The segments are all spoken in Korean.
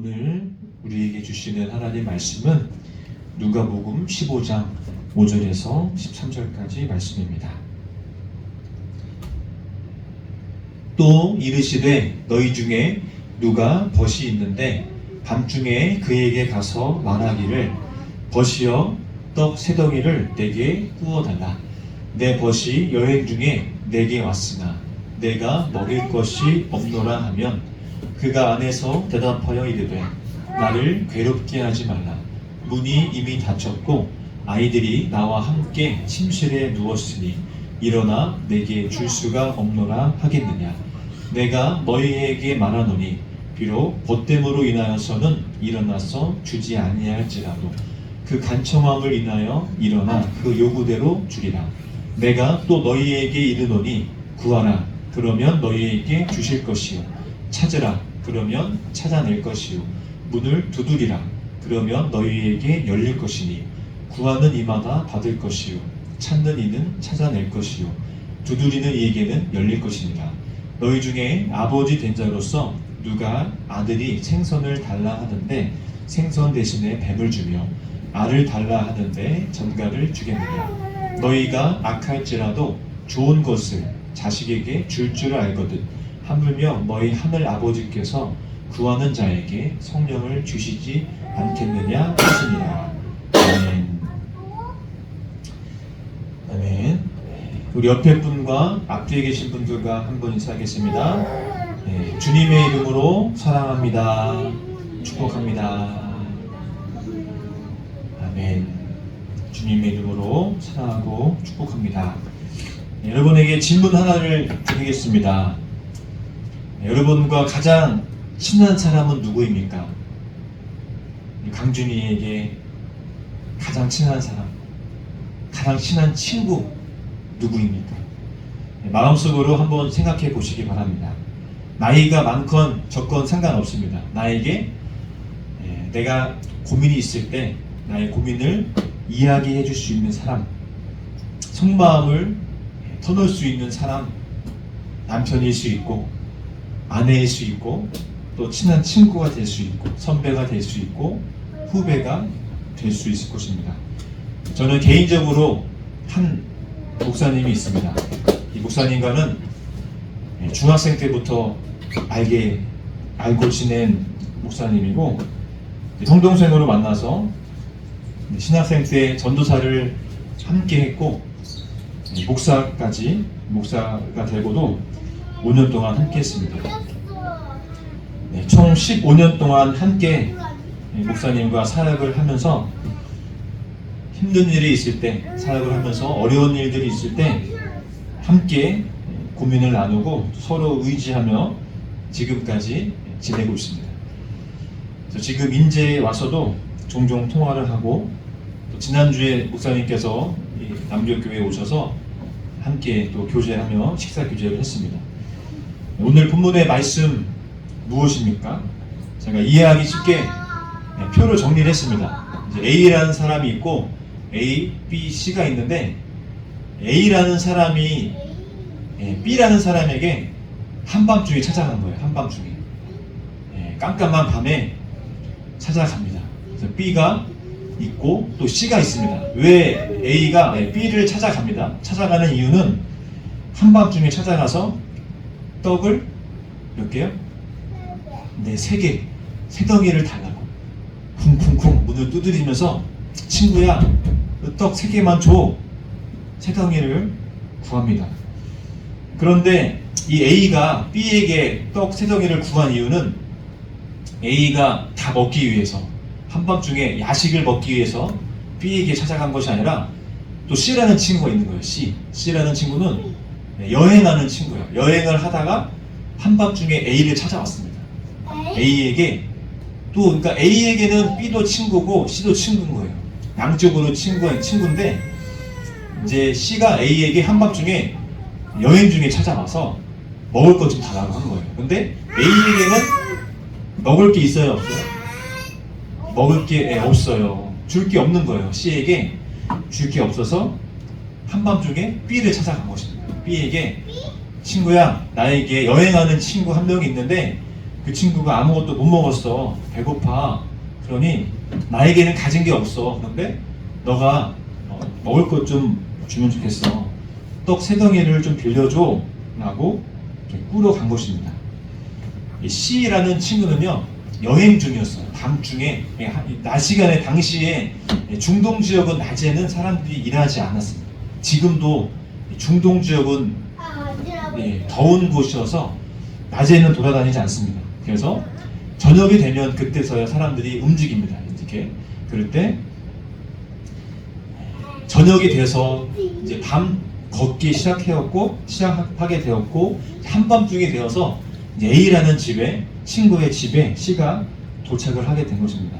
오늘 우리에게 주시는 하나님 말씀은 누가복음 15장 5절에서 13절까지 말씀입니다. 또 이르시되 너희 중에 누가 벗이 있는데 밤중에 그에게 가서 말하기를 벗이여 떡 세 덩이를 내게 구워달라. 내 벗이 여행 중에 내게 왔으나 내가 먹일 것이 없노라 하면 그가 안에서 대답하여 이르되 나를 괴롭게 하지 말라. 문이 이미 닫혔고 아이들이 나와 함께 침실에 누웠으니 일어나 내게 줄 수가 없노라 하겠느냐. 내가 너희에게 말하노니 비록 벗됨으로 인하여서는 일어나서 주지 아니할지라도 그 간청함을 인하여 일어나 그 요구대로 주리라. 내가 또 너희에게 이르노니 구하라 그러면 너희에게 주실 것이요 찾으라 그러면 찾아낼 것이요 문을 두드리라 그러면 너희에게 열릴 것이니 구하는 이마다 받을 것이요 찾는 이는 찾아낼 것이요 두드리는 이에게는 열릴 것이니라. 너희 중에 아버지 된 자로서 누가 아들이 생선을 달라 하는데 생선 대신에 뱀을 주며 알을 달라 하는데 전갈을 주겠느냐. 너희가 악할지라도 좋은 것을 자식에게 줄 줄 알거든 하물며 너희 하늘 아버지께서 구하는 자에게 성령을 주시지 않겠느냐 하시니라. 아멘. 아멘. 우리 옆에 분과 앞뒤에 계신 분들과 한 분 인사하겠습니다. 네, 주님의 이름으로 사랑합니다. 축복합니다. 아멘. 주님의 이름으로 사랑하고 축복합니다. 네, 여러분에게 질문 하나를 드리겠습니다. 네, 여러분과 가장 친한 사람은 누구입니까? 강준이에게 가장 친한 사람, 가장 친한 친구 누구입니까? 네, 마음속으로 한번 생각해 보시기 바랍니다. 나이가 많건 적건 상관없습니다. 나에게 내가 고민이 있을 때 나의 고민을 이야기해 줄 수 있는 사람, 속마음을 터놓을 수 있는 사람, 남편일 수 있고 아내일 수 있고 또 친한 친구가 될 수 있고 선배가 될 수 있고 후배가 될 수 있을 것입니다. 저는 개인적으로 한 목사님이 있습니다. 이 목사님과는 중학생 때부터 알고 지낸 목사님이고 동동생으로 만나서 신학생 때 전도사를 함께 했고 목사가 되고도 5년 동안 함께 했습니다. 총 15년 동안 함께 목사님과 사역을 하면서 힘든 일이 있을 때, 사역을 하면서 어려운 일들이 있을 때 함께 고민을 나누고 서로 의지하며 지금까지 지내고 있습니다. 그래서 지금 인제에 와서도 종종 통화를 하고 또 지난주에 목사님께서 남교교회에 오셔서 함께 또 교제하며 식사 교제를 했습니다. 오늘 본문의 말씀 무엇입니까? 제가 이해하기 쉽게 표를 정리를 했습니다. 이제 A라는 사람이 있고 A, B, C가 있는데 A라는 사람이 B라는 사람에게 한밤중에 찾아간 거예요. 한밤중에 깜깜한 밤에 찾아갑니다. 그래서 B가 있고 또 C가 있습니다. 왜 A가 B를 찾아갑니다. 찾아가는 이유는 한밤중에 찾아가서 떡을 몇 개요? 네, 3개, 세 덩이를 달라고 쿵쿵쿵 문을 두드리면서 친구야, 떡 3개만 줘. 세 덩이를 구합니다. 그런데 이 A가 B에게 떡 3덩이를 구한 이유는 A가 다 먹기 위해서 한밤중에 야식을 먹기 위해서 B에게 찾아간 것이 아니라 또 C라는 친구가 있는 거예요. C라는 친구는 여행하는 친구예요. 여행을 하다가 한밤중에 A를 찾아왔습니다. A에게 또 그러니까 A에게는 B도 친구고 C도 친구인 거예요. 양쪽으로 친구인데 이제 C가 A에게 한밤중에 여행 중에 찾아와서 먹을 것 좀 달라고 한 거예요. 근데 A에게는 먹을 게 있어요, 없어요? 먹을 게 없어요. 줄 게 없는 거예요. C에게 줄 게 없어서 한밤중에 B를 찾아간 것입니다. B에게 친구야, 나에게 여행하는 친구 한 명이 있는데 그 친구가 아무것도 못 먹었어. 배고파. 그러니 나에게는 가진 게 없어. 그런데 너가 먹을 것 좀 주면 좋겠어. 떡 3덩이를 좀 빌려줘. 라고 꾸러 간 것입니다. 이 C라는 친구는요, 여행 중이었어요. 밤중에, 낮 시간에 당시에 중동 지역은 낮에는 사람들이 일하지 않았습니다. 지금도 중동 지역은 더운 곳이어서 낮에는 돌아다니지 않습니다. 그래서 저녁이 되면 그때서야 사람들이 움직입니다. 이렇게 그럴 때 저녁이 돼서 이제 밤 걷기 시작하게 되었고 한밤중이 되어서 A라는 집에 친구의 집에 C가 도착을 하게 된 것입니다.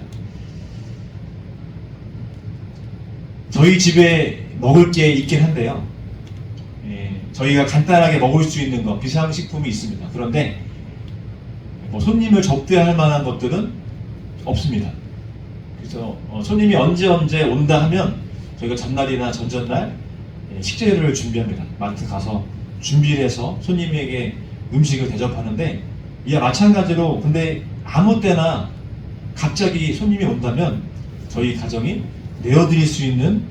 저희 집에 먹을 게 있긴 한데요. 저희가 간단하게 먹을 수 있는 거 비상식품이 있습니다. 그런데 뭐 손님을 접대할 만한 것들은 없습니다. 그래서 손님이 언제 온다 하면 저희가 전날이나 전전날 식재료를 준비합니다. 마트 가서 준비를 해서 손님에게 음식을 대접하는데 이와 마찬가지로 근데 아무 때나 갑자기 손님이 온다면 저희 가정이 내어드릴 수 있는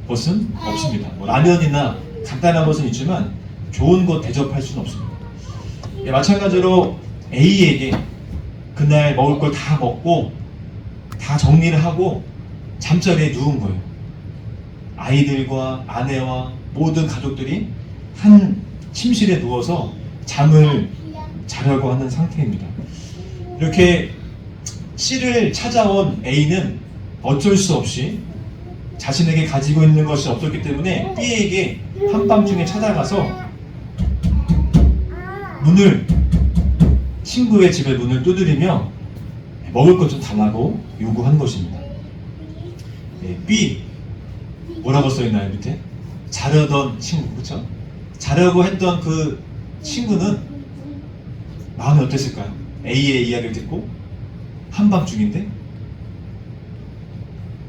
것은 없습니다. 뭐 라면이나 간단한 것은 있지만 좋은 것 대접할 수는 없습니다. 마찬가지로 A에게 그날 먹을 걸 다 먹고 다 정리를 하고 잠자리에 누운 거예요. 아이들과 아내와 모든 가족들이 한 침실에 누워서 잠을 자려고 하는 상태입니다. 이렇게 C를 찾아온 A는 어쩔 수 없이 자신에게 가지고 있는 것이 없었기 때문에 B에게 한밤중에 찾아가서 친구의 집의 문을 두드리며 먹을 것 좀 달라고 요구한 것입니다. B 뭐라고 써있나요? 밑에 자려던 친구, 그렇죠? 자려고 했던 그 친구는 마음이 어땠을까요? A의 이야기를 듣고 한밤중인데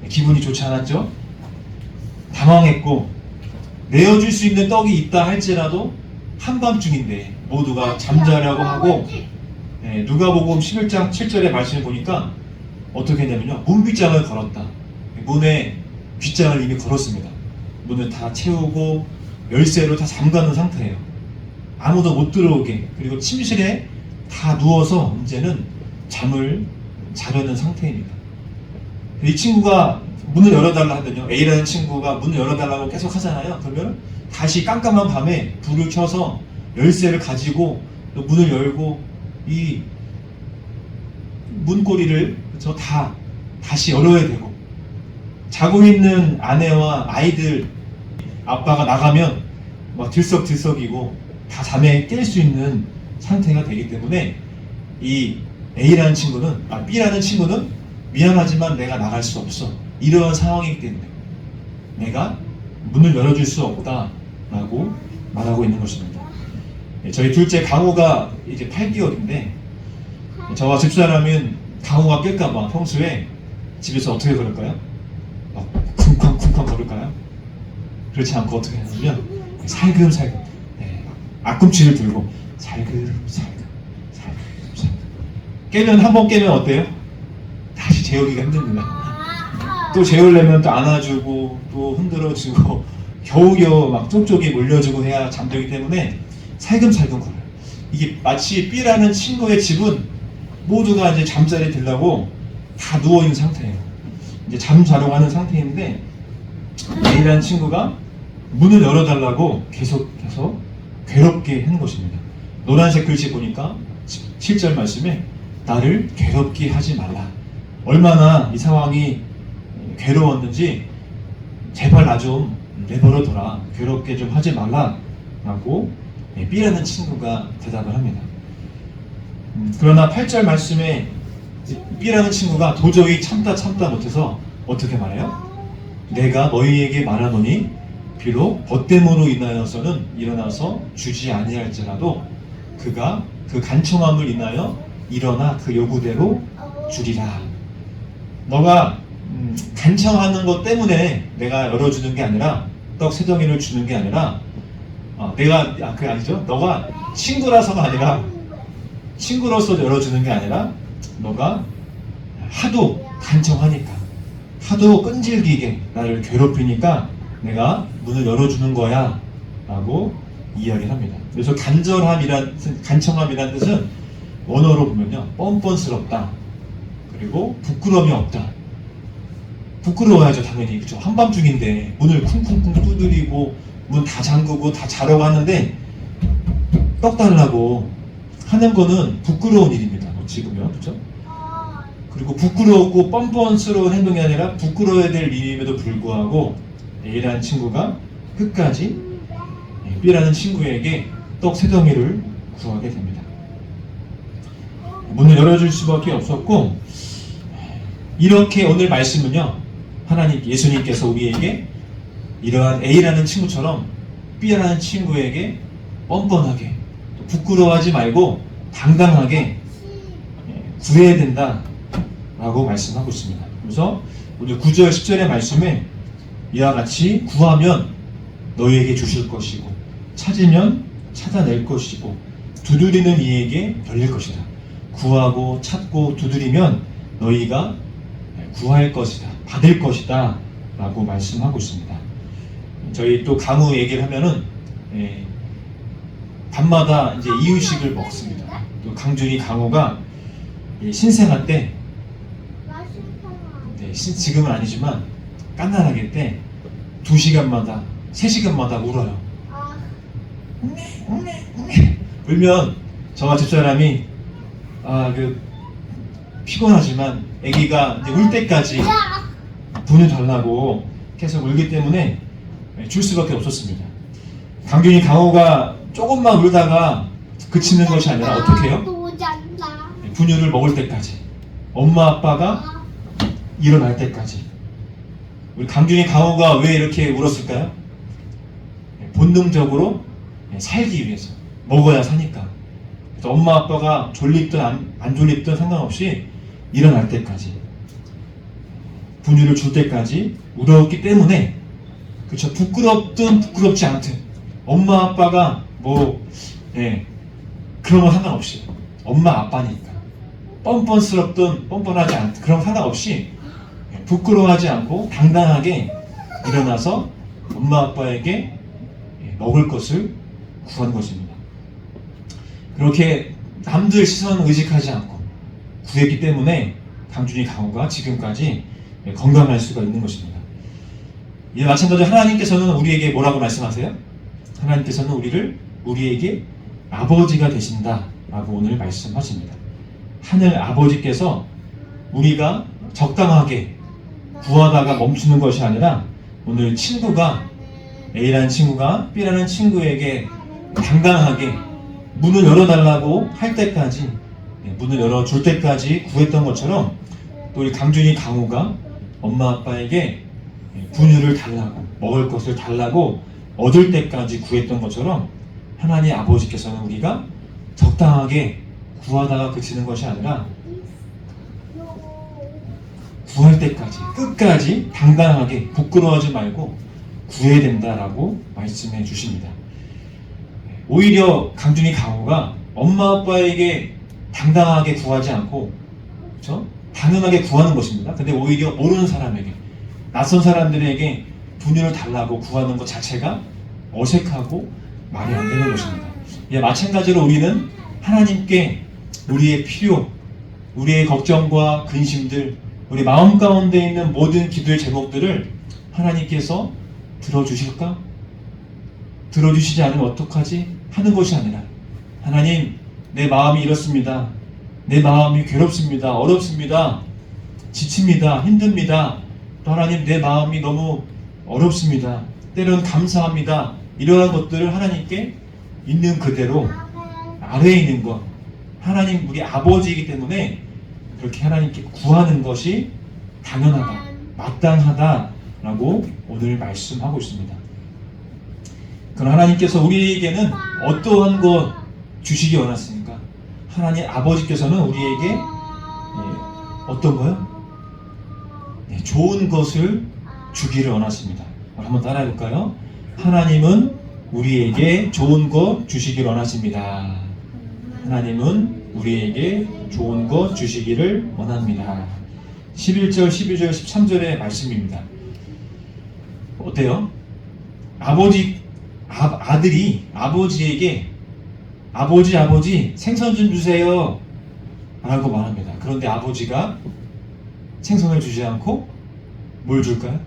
기분이 좋지 않았죠? 당황했고 내어줄 수 있는 떡이 있다 할지라도 한밤중인데 모두가 잠자려고 하고 누가복음 11장 7절의 말씀을 보니까 어떻게 했냐면요, 문빗장을 걸었다. 문에 빗장을 이미 걸었습니다. 문을 다 채우고 열쇠로 다 잠가놓은 상태예요. 아무도 못 들어오게. 그리고 침실에 다 누워서 이제는 잠을 자려는 상태입니다. 이 친구가 문을 열어달라 하더니요, A라는 친구가 문을 열어달라고 계속 하잖아요. 그러면 다시 깜깜한 밤에 불을 켜서 열쇠를 가지고 또 문을 열고 이 문고리를 다시 열어야 되고, 자고 있는 아내와 아이들 아빠가 나가면 막 들썩들썩이고 다 잠에 깰 수 있는 상태가 되기 때문에 이 B라는 친구는 미안하지만 내가 나갈 수 없어, 이러한 상황이기 때문에 내가 문을 열어줄 수 없다라고 말하고 있는 것입니다. 저희 둘째 강우가 이제 8개월인데 저와 집사람은 강우가 깰까봐 평소에 집에서 어떻게 걸을까요? 막 쿵쾅쿵쾅 걸을까요? 그렇지 않고 어떻게 하냐면 살금살금 앞꿈치를 들고 살금살금 깨면, 한 번 깨면 어때요? 다시 재우기가 힘듭니다. 또 재우려면 또 안아주고 또 흔들어주고 겨우겨우 막 쪽쪽이 물려주고 해야 잠들기 때문에 살금살금 걸어요. 이게 마치 B라는 친구의 집은 모두가 이제 잠자리에 들라고 다 누워있는 상태예요. 이제 잠 자려고 하는 상태인데 A라는 친구가 문을 열어달라고 계속해서 괴롭게 하는 것입니다. 노란색 글씨 보니까 7절 말씀에 나를 괴롭게 하지 말라. 얼마나 이 상황이 괴로웠는지 제발 나 좀 내버려둬라, 괴롭게 좀 하지 말라 라고 B라는 친구가 대답을 합니다. 그러나 8절 말씀에 B라는 친구가 도저히 참다 못해서 어떻게 말해요? 내가 너희에게 말하노니 비록 벗됨으로 인하여서는 일어나서 주지 아니할지라도 그가 그 간청함을 인하여 일어나 그 요구대로 주리라. 너가 간청하는 것 때문에 내가 열어주는 게 아니라, 떡 3덩이를 주는 게 아니라 그게 아니죠. 너가 친구라서가 아니라 친구로서 열어주는 게 아니라 너가 하도 간청하니까, 하도 끈질기게 나를 괴롭히니까 내가 문을 열어주는 거야 라고 이야기를 합니다. 그래서 간청함이란 뜻은 원어로 보면요, 뻔뻔스럽다, 그리고 부끄러움이 없다. 부끄러워야죠, 당연히. 그렇죠? 한밤중인데 문을 쿵쿵쿵 두드리고 문 다 잠그고 다 자려고 하는데 떡 달라고 하는 거는 부끄러운 일입니다. 지금요, 그렇죠? 그리고 부끄럽고 뻔뻔스러운 행동이 아니라 부끄러워야 될 일임에도 불구하고 A라는 친구가 끝까지 B라는 친구에게 떡 세 덩이를 구하게 됩니다. 문을 열어줄 수밖에 없었고, 이렇게 오늘 말씀은요, 하나님, 예수님께서 우리에게 이러한 A라는 친구처럼 B라는 친구에게 뻔뻔하게, 부끄러워하지 말고 당당하게 구해야 된다 라고 말씀하고 있습니다. 그래서 오늘 9절 10절의 말씀에 이와 같이 구하면 너희에게 주실 것이고, 찾으면 찾아낼 것이고, 두드리는 이에게 열릴 것이다. 구하고 찾고 두드리면 너희가 구할 것이다, 받을 것이다 라고 말씀하고 있습니다. 저희 또 강우 얘기를 하면은 밤마다 이제 이유식을 먹습니다. 또 강준이 강우가 신생아 때, 지금은 아니지만 깐난아기 때 2시간마다 3시간마다 울어요. 울면 저와 집사람이 피곤하지만 아기가 이제 울 때까지 분유 달라고 계속 울기 때문에 줄 수밖에 없었습니다. 강준이 강호가 조금만 울다가 그치는 것이 아니라 어떻게 해요? 분유를 먹을 때까지, 엄마 아빠가 일어날 때까지. 우리 강준이 강호가 왜 이렇게 울었을까요? 본능적으로 살기 위해서, 먹어야 사니까. 그래서 엄마 아빠가 졸립든 안 졸립든 상관없이 일어날 때까지, 분유를 줄 때까지 울었기 때문에, 그렇죠, 부끄럽든 부끄럽지 않든 엄마 아빠가 그런 건 상관없이, 엄마 아빠니까 뻔뻔스럽든 뻔뻔하지 않든 그런 건 상관없이 부끄러워하지 않고 당당하게 일어나서 엄마 아빠에게 먹을 것을 구한 것입니다. 그렇게 남들 시선 의식하지 않고 구했기 때문에 강준이 강호가 지금까지 건강할 수가 있는 것입니다. 이에 마찬가지로 하나님께서는 우리에게 뭐라고 말씀하세요? 하나님께서는 우리에게 아버지가 되신다 라고 오늘 말씀하십니다. 하늘 아버지께서 우리가 적당하게 구하다가 멈추는 것이 아니라, 오늘 A라는 친구가 B라는 친구에게 당당하게 문을 열어달라고 할 때까지, 문을 열어줄 때까지 구했던 것처럼, 또 우리 강준이 강우가 엄마 아빠에게 분유를 달라고, 먹을 것을 달라고 얻을 때까지 구했던 것처럼, 하나님 아버지께서는 우리가 적당하게 구하다가 그치는 것이 아니라 구할 때까지, 끝까지 당당하게 부끄러워하지 말고 구해야 된다라고 말씀해 주십니다. 오히려 강준이 강호가 엄마 아빠에게 당당하게 구하지 않고, 그렇죠? 당연하게 구하는 것입니다. 근데 오히려 모르는 사람에게, 낯선 사람들에게 분유를 달라고 구하는 것 자체가 어색하고 말이 안 되는 것입니다. 마찬가지로 우리는 하나님께 우리의 필요, 우리의 걱정과 근심들, 우리 마음 가운데 있는 모든 기도의 제목들을 하나님께서 들어주실까? 들어주시지 않으면 어떡하지? 하는 것이 아니라, 하나님, 내 마음이 이렇습니다. 내 마음이 괴롭습니다. 어렵습니다. 지칩니다. 힘듭니다. 또 하나님, 내 마음이 너무 어렵습니다. 때로는 감사합니다. 이러한 것들을 하나님께 있는 그대로, 아래에 있는 것, 하나님 우리 아버지이기 때문에 그렇게 하나님께 구하는 것이 당연하다, 마땅하다라고 오늘 말씀하고 있습니다. 그럼 하나님께서 우리에게는 어떠한 것 주시기 원하십니까? 하나님 아버지께서는 우리에게 어떤 거요? 좋은 것을 주기를 원하십니다. 한번 따라해 볼까요? 하나님은 우리에게 좋은 것 주시기를 원하십니다. 하나님은 우리에게 좋은 것 주시기를 원합니다. 11절, 12절, 13절의 말씀입니다. 어때요? 아들이 아버지에게 아버지 생선 좀 주세요 라고 말합니다. 그런데 아버지가 생선을 주지 않고 뭘 줄까요?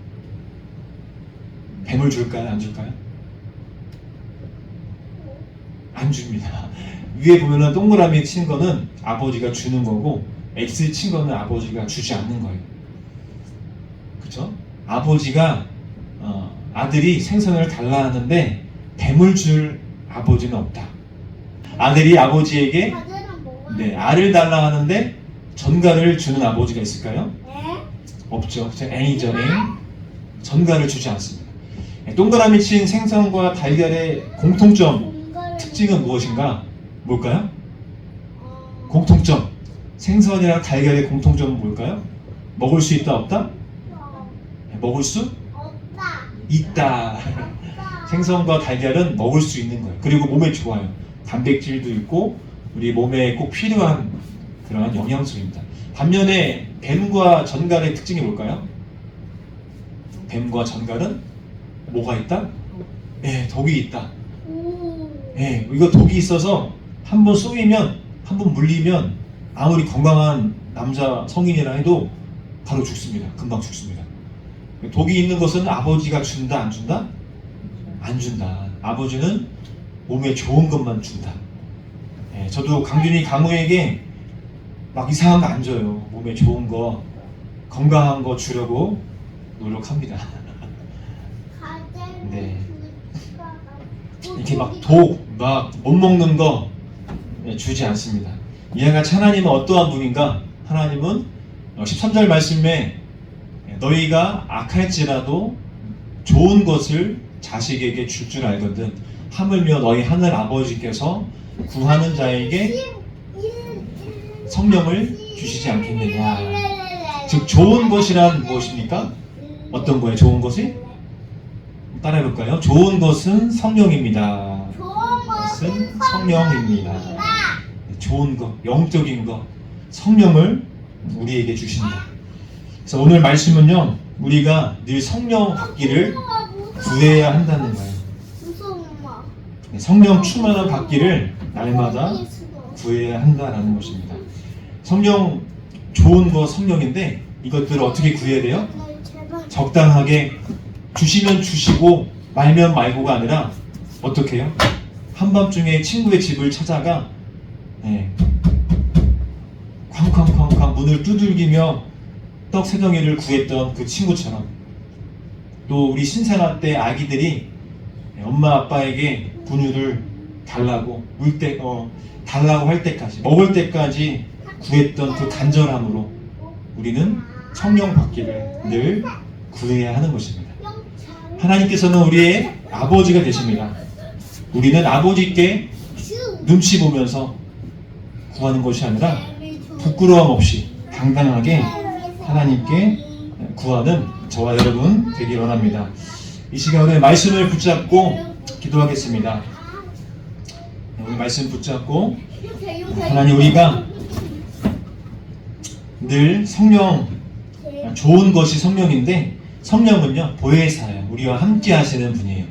뱀을 줄까요? 안 줄까요? 안 줍니다. 위에 보면은 동그라미 친 거는 아버지가 주는 거고 X 친 거는 아버지가 주지 않는 거예요. 그쵸? 아버지가 아들이 생선을 달라 하는데 뱀을 줄 아버지는 없다. 아들이 아버지에게 알을 달라 하는데 전갈을 주는 아버지가 있을까요? 없죠. 앵이죠. 앵. 전갈을 주지 않습니다. 동그라미 친 생선과 달걀의 공통점 특징은 무엇인가? 뭘까요? 공통점. 생선이랑 달걀의 공통점은 뭘까요? 먹을 수 있다 없다? 먹을 수 있다. 생선과 달걀은 먹을 수 있는 거예요. 그리고 몸에 좋아요. 단백질도 있고 우리 몸에 꼭 필요한 그러한 영양소입니다. 반면에 뱀과 전갈의 특징이 뭘까요? 뱀과 전갈은 뭐가 있다? 독이 있다. 이거 독이 있어서 한번 쏘이면, 한번 물리면 아무리 건강한 남자 성인이라 해도 바로 죽습니다. 금방 죽습니다. 독이 있는 것은 아버지가 준다, 안 준다? 안 준다. 아버지는 몸에 좋은 것만 준다. 저도 강준이 강우에게 막 이상한 거 안 줘요. 몸에 좋은 거, 건강한 거 주려고 노력합니다. 네. 이렇게 막 못 먹는 거 주지 않습니다. 이와 같이 하나님은 어떠한 분인가? 하나님은 13절 말씀에 너희가 악할지라도 좋은 것을 자식에게 줄 줄 알거든 하물며 너희 하늘 아버지께서 구하는 자에게 성령을 주시지 않겠느냐. 즉 좋은 것이란 무엇입니까? 어떤 거예요? 좋은 것이? 따라해볼까요? 좋은 것은 성령입니다. 것은 성령입니다. 좋은 것, 영적인 것, 성령을 우리에게 주신다. 그래서 오늘 말씀은요, 우리가 늘 성령 받기를 구해야 한다는 거예요. 성령 충만한 받기를 날마다 구해야 한다는 것입니다. 성령, 좋은 거 성령인데 이것들을 어떻게 구해야 돼요? 적당하게 주시면 주시고 말면 말고가 아니라 어떻게 해요? 한밤중에 친구의 집을 찾아가 쾅쾅쾅쾅 문을 두들기며 떡 3덩이를 구했던 그 친구처럼, 또 우리 신생아 때 아기들이 엄마 아빠에게 분유를 달라고 달라고 할 때까지, 먹을 때까지 구했던 그 간절함으로 우리는 성령 받기를 늘 구해야 하는 것입니다. 하나님께서는 우리의 아버지가 되십니다. 우리는 아버지께 눈치 보면서 구하는 것이 아니라 부끄러움 없이 당당하게 하나님께 구하는 저와 여러분 되길 원합니다. 이 시간에 말씀을 붙잡고 기도하겠습니다. 오늘 말씀 붙잡고, 하나님, 우리가 늘 성령, 좋은 것이 성령인데 성령은요 보혜사예요. 우리와 함께 하시는 분이에요.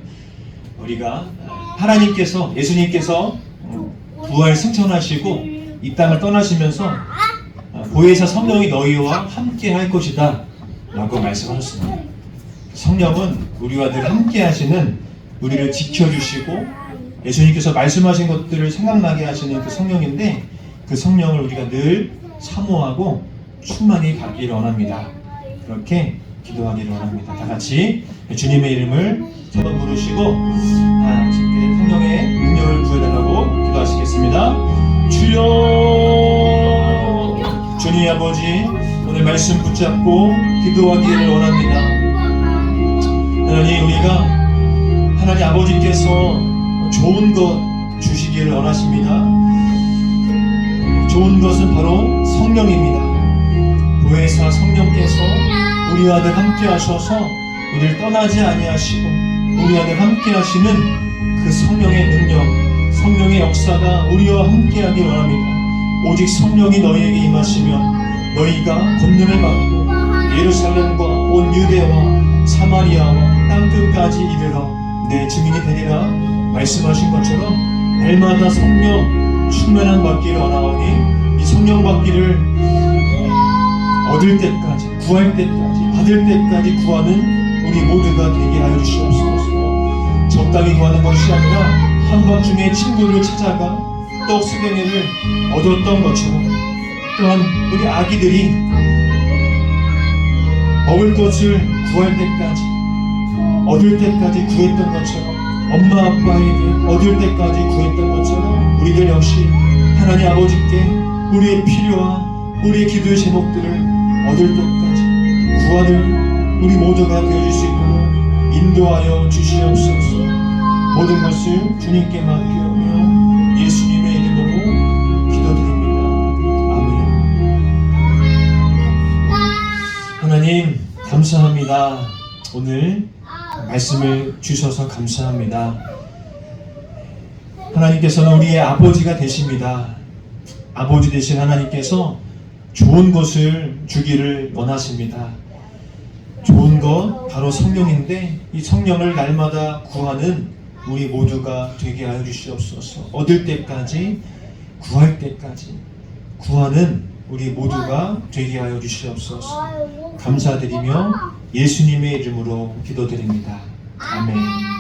우리가 하나님께서, 예수님께서 부활 승천하시고 이 땅을 떠나시면서 보혜사 성령이 너희와 함께 할 것이다 라고 말씀하셨습니다. 성령은 우리와 늘 함께 하시는, 우리를 지켜주시고 예수님께서 말씀하신 것들을 생각나게 하시는 그 성령인데, 그 성령을 우리가 늘 사모하고 충만히 받기를 원합니다. 그렇게 기도하기를 원합니다. 다 같이 주님의 이름을 3번 부르시고 하나님께 성령의 능력을 구해달라고 기도하시겠습니다. 주여, 주님 아버지, 오늘 말씀 붙잡고 기도하기를 원합니다. 하나님, 우리가 하나님 아버지께서 좋은 것 주시기를 원하십니다. 좋은 것은 바로 성령입니다. 보혜사 성령께서 우리와 늘 함께 하셔서 우리를 떠나지 아니하시고 우리와 늘 함께 하시는 그 성령의 능력, 성령의 역사가 우리와 함께 하길 원합니다. 오직 성령이 너희에게 임하시면 너희가 권능을 받고 예루살렘과 온 유대와 사마리아와 땅끝까지 이르러 내 증인이 되리라 말씀하신 것처럼 날마다 성령 충만한 받기를 원하오니 이 성령 받기를 얻을 때까지, 구할 때까지, 받을 때까지 구하는 우리 모두가 되게 하여 주시옵소서. 적당히 구하는 것이 아니라 한밤중에 친구를 찾아가 떡 수개를 얻었던 것처럼, 또한 우리 아기들이 먹을 것을 구할 때까지, 얻을 때까지 구했던 것처럼, 엄마 아빠에게 얻을 때까지 구했던 것처럼 우리들 역시 하나님 아버지께 우리의 필요와 우리의 기도의 제목들을 얻을 때까지 구하는 우리 모두가 되어줄 수 있도록 인도하여 주시옵소서. 모든 것을 주님께 맡기오며 예수님의 이름으로 기도드립니다. 아멘. 하나님 감사합니다. 오늘 말씀을 주셔서 감사합니다. 하나님께서는 우리의 아버지가 되십니다. 아버지 되신 하나님께서 좋은 것을 주기를 원하십니다. 좋은 것 바로 성령인데 이 성령을 날마다 구하는 우리 모두가 되게 하여 주시옵소서. 얻을 때까지, 구할 때까지 구하는 우리 모두가 되게 하여 주시옵소서. 감사드리며 예수님의 이름으로 기도드립니다. 아멘.